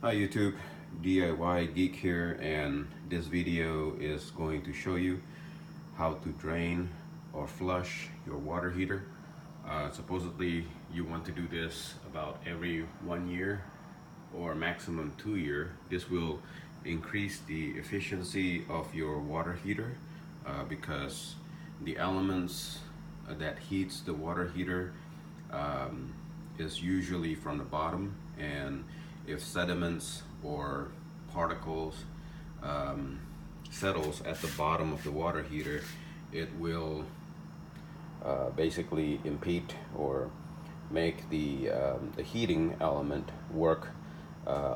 Hi YouTube, DIY Geek here, and this video is going to show you how to drain or flush your water heater. Supposedly you want to do this about every 1 year or maximum 2 year. This will increase the efficiency of your water heater because the elements that heats the water heater is usually from the bottom, and if sediments or particles settles at the bottom of the water heater, it will basically impede or make the heating element work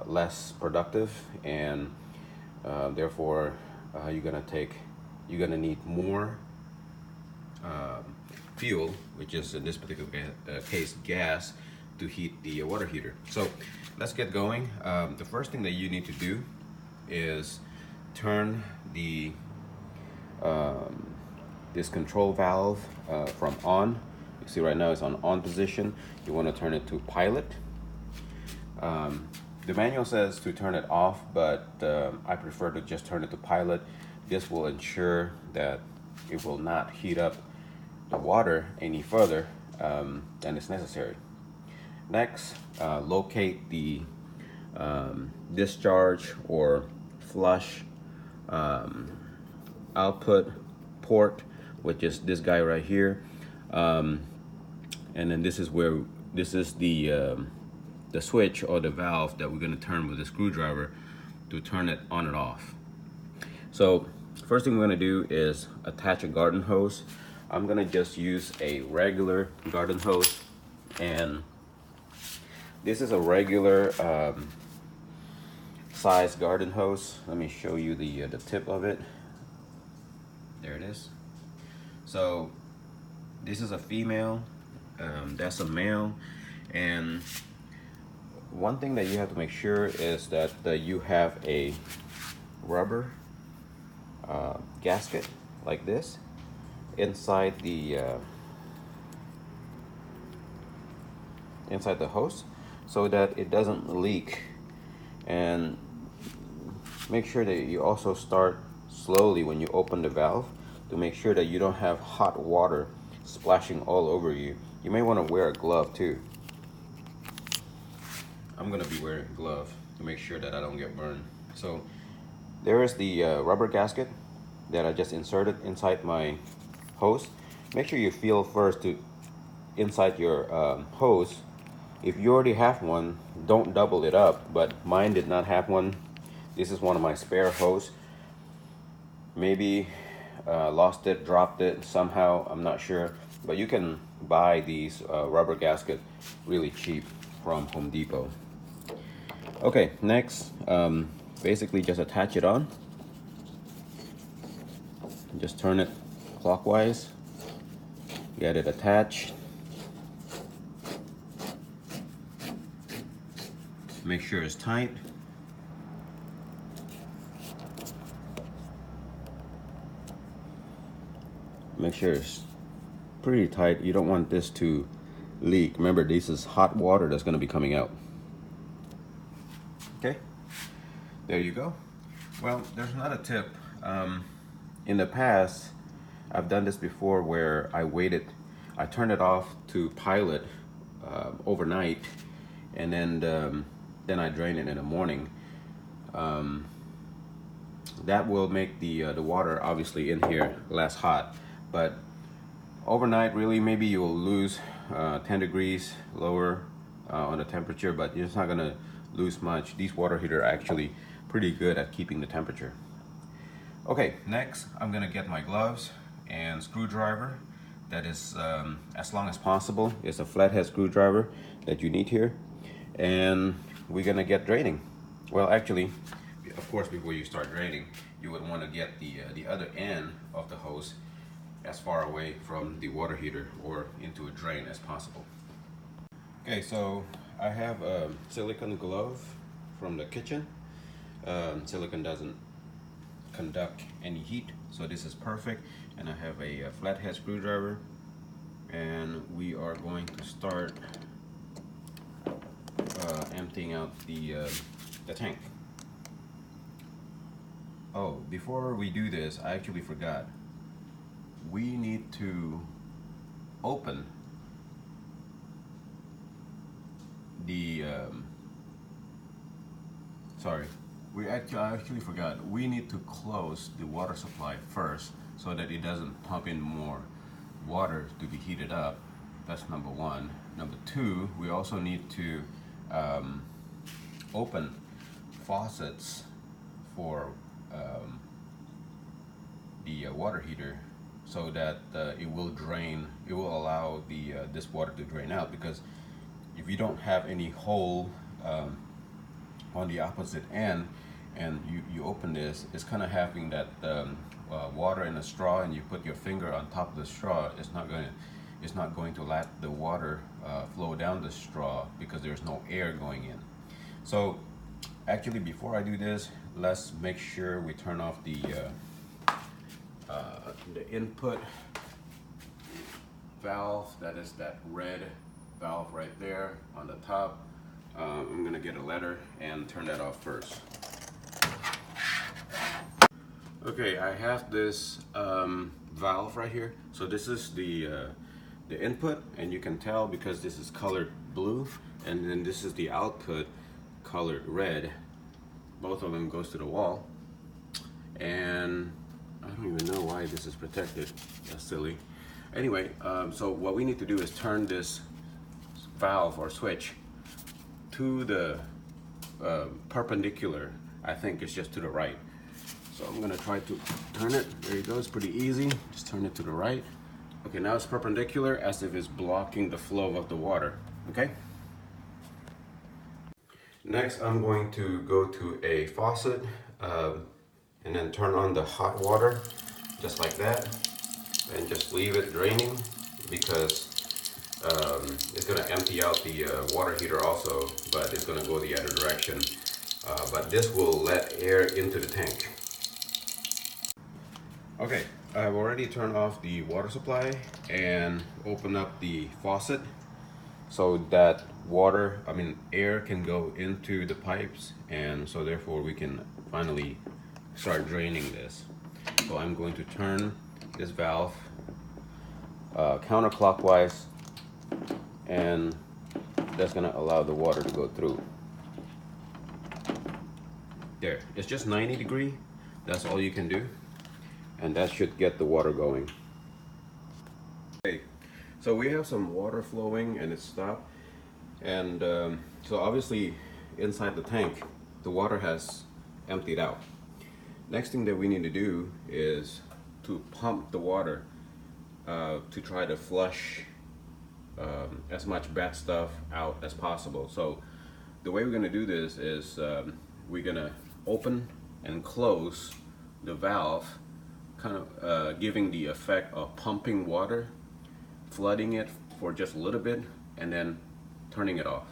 less productive, and therefore you're gonna need more fuel, which is in this particular case gas, to heat the water heater. So let's get going. The first thing that you need to do is turn the this control valve from on. You see right now it's on position. You want to turn it to pilot. The manual says to turn it off, but I prefer to just turn it to pilot. This will ensure that it will not heat up the water any further than is necessary. Next, locate the discharge or flush output port, which is this guy right here, and then this is the switch or the valve that we're going to turn with a screwdriver to turn it on and off. So first thing we're going to do is attach a garden hose. I'm going to just use a regular garden hose, and this is a regular size garden hose. Let me show you the tip of it. There it is. So this is a female, that's a male, and one thing that you have to make sure is that you have a rubber gasket like this inside the hose, so that it doesn't leak. And make sure that you also start slowly when you open the valve to make sure that you don't have hot water splashing all over you. You may want to wear a glove too. I'm gonna be wearing a glove to make sure that I don't get burned. So there is the rubber gasket that I just inserted inside my hose. Make sure you feel first to inside your hose. If you already have one, don't double it up, but mine did not have one. This is one of my spare hose. Maybe lost it, dropped it somehow, I'm not sure, but you can buy these rubber gasket really cheap from Home Depot. Okay, next, basically just attach it on. Just turn it clockwise, get it attached. Make sure it's tight. Make sure it's pretty tight. You don't want this to leak. Remember, this is hot water that's going to be coming out. Okay, there you go. Well, there's another tip. In the past, I've done this before where I turned it off to pilot overnight, and then I drain it in the morning. That will make the water obviously in here less hot, but overnight really maybe you will lose 10 degrees lower on the temperature, but it's not gonna lose much. These water heaters are actually pretty good at keeping the temperature. Okay, next I'm gonna get my gloves and screwdriver that is as long as possible. It's a flathead screwdriver that you need here, and we're gonna get draining. Well, actually, of course, before you start draining, you would want to get the other end of the hose as far away from the water heater or into a drain as possible. Okay, so I have a silicone glove from the kitchen. Silicone doesn't conduct any heat, so this is perfect. And I have a flathead screwdriver, and we are going to start emptying out the the tank. Oh, before we do this, I actually forgot. We need to open the sorry, I actually forgot. We need to close the water supply first so that it doesn't pump in more water to be heated up. That's number one. Number two, we also need to open faucets for the water heater so that it will drain. It will allow the this water to drain out, because if you don't have any hole on the opposite end and you open this, it's kind of having that water in a straw, and you put your finger on top of the straw, it's not going to let the water flow down the straw because there's no air going in. So actually, before I do this, let's make sure we turn off the input valve. That is that red valve right there on the top. I'm gonna get a letter and turn that off first. Okay, I have this valve right here. So this is the input, and you can tell because this is colored blue, and then this is the output colored red. Both of them goes to the wall, and I don't even know why this is protected. That's silly. Anyway, so what we need to do is turn this valve or switch to the perpendicular. I think it's just to the right. So I'm gonna try to turn it. There you go, it's pretty easy. Just turn it to the right. Okay, now it's perpendicular, as if it's blocking the flow of the water, okay? Next, I'm going to go to a faucet and then turn on the hot water, just like that, and just leave it draining, because it's gonna empty out the water heater also, but it's gonna go the other direction. But this will let air into the tank. Okay, I've already turned off the water supply and opened up the faucet so that air can go into the pipes, and so therefore we can finally start draining this. So I'm going to turn this valve counterclockwise, and that's gonna allow the water to go through. There, it's just 90 degrees. That's all you can do, and that should get the water going. Okay, so we have some water flowing and it stopped, and so obviously inside the tank the water has emptied out. Next thing that we need to do is to pump the water to try to flush as much bad stuff out as possible. So the way we're going to do this is we're going to open and close the valve, kind of giving the effect of pumping water, flooding it for just a little bit, and then turning it off,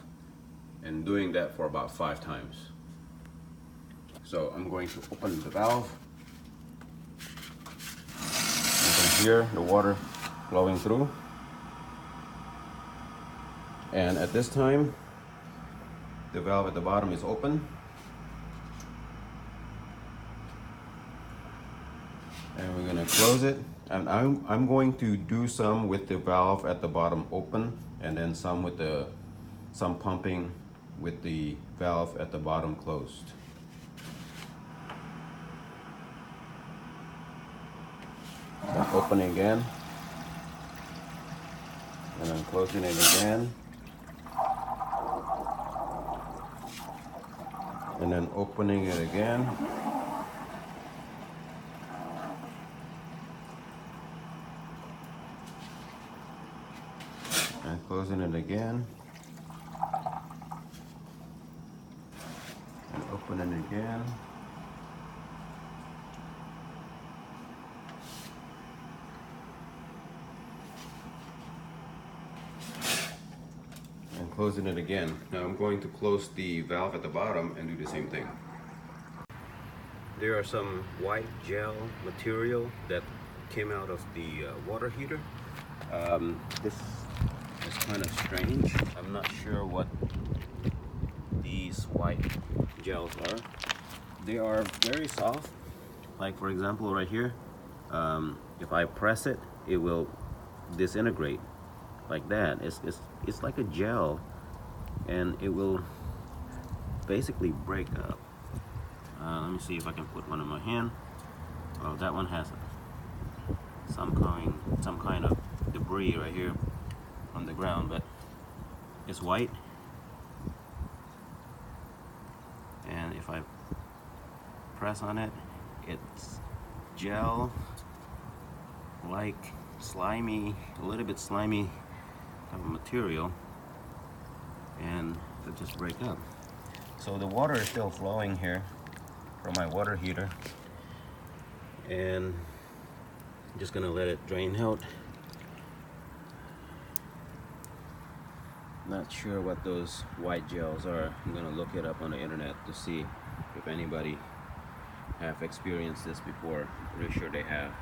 and doing that for about 5 times. So I'm going to open the valve. You can hear the water flowing through. And at this time, the valve at the bottom is open. And we're going to close it. And I'm going to do some with the valve at the bottom open, and then some pumping with the valve at the bottom closed. So opening again, and then closing it again, and then opening it again, and closing it again, and opening it again. Closing it again. Now I'm going to close the valve at the bottom and do the same thing. There are some white gel material that came out of the water heater. This is kind of strange. I'm not sure what these white gels are. They are very soft. Like for example right here, if I press it, it will disintegrate like that. It's like a gel, and it will basically break up. Let me see if I can put one in my hand. Well, that one has some kind of debris right here on the ground, but it's white. And if I press on it, it's gel, like slimy, a little bit slimy type of material, and it'll just break up. So the water is still flowing here from my water heater, and I'm just gonna let it drain out. Not sure what those white gels are. I'm gonna look it up on the internet to see if anybody have experienced this before. Pretty sure they have.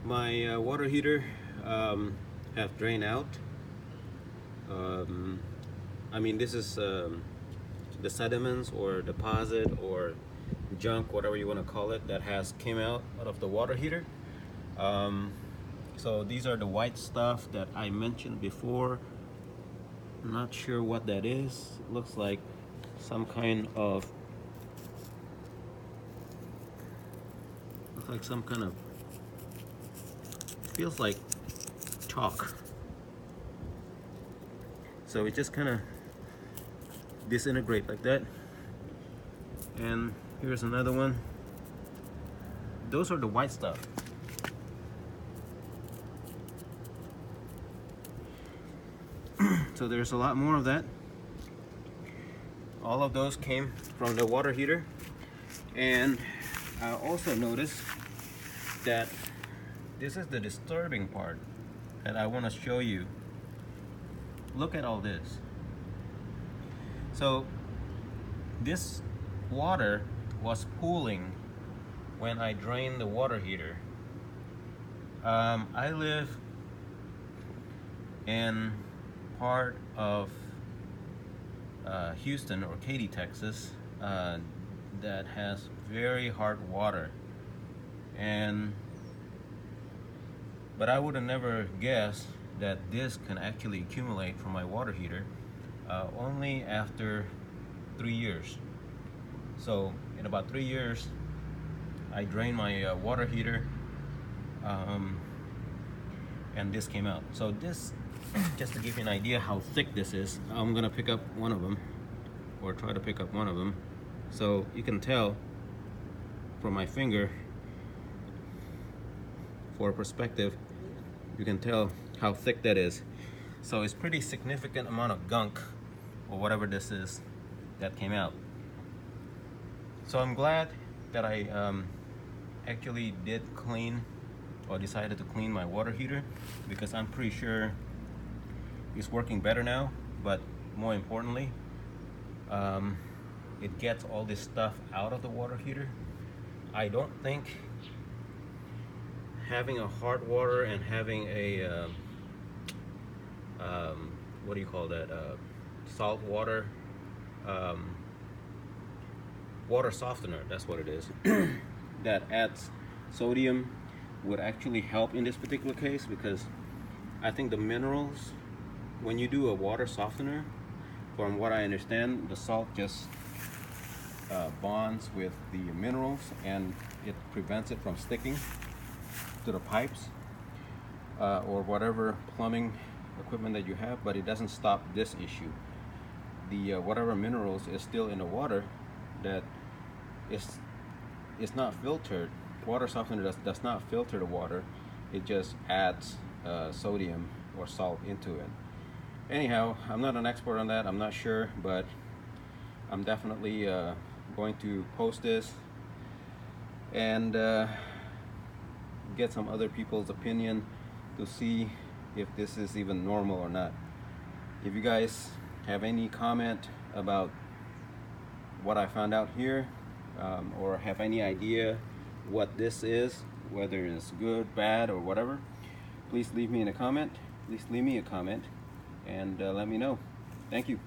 My water heater have drained out. I mean, this is the sediments or deposit or junk, whatever you want to call it, that has came out of the water heater. So these are the white stuff that I mentioned before. I'm not sure what that is. It looks like some kind of feels like chalk. So it just kind of disintegrate like that. And here's another one. Those are the white stuff. So there's a lot more of that. All of those came from the water heater. And I also noticed that this is the disturbing part that I want to show you. Look at all this. So this water was pooling when I drained the water heater. I live in part of Houston or Katy, Texas, that has very hard water, but I would have never guessed that this can actually accumulate from my water heater only after 3 years. So in about 3 years, I drained my water heater, and this came out. So this, just to give you an idea how thick this is, I'm gonna pick up one of them, or try to pick up one of them, so you can tell from my finger, for perspective, you can tell how thick that is. So it's pretty significant amount of gunk, or whatever this is, that came out. So I'm glad that I actually did clean, or decided to clean my water heater, because I'm pretty sure it's working better now. But more importantly, it gets all this stuff out of the water heater. I don't think having a hard water and having a what do you call that, salt water, water softener, that's what it is, that adds sodium, would actually help in this particular case, because I think the minerals, when you do a water softener, from what I understand, the salt just bonds with the minerals, and it prevents it from sticking to the pipes or whatever plumbing equipment that you have, but it doesn't stop this issue. The whatever minerals is still in the water that is not filtered. Water softener does not filter the water. It just adds sodium or salt into it. Anyhow, I'm not an expert on that. I'm not sure, but I'm definitely going to post this and get some other people's opinion to see if this is even normal or not. If you guys have any comment about what I found out here, or have any idea what this is, whether it's good, bad, or whatever, please leave me a comment. Please leave me a comment and let me know. Thank you.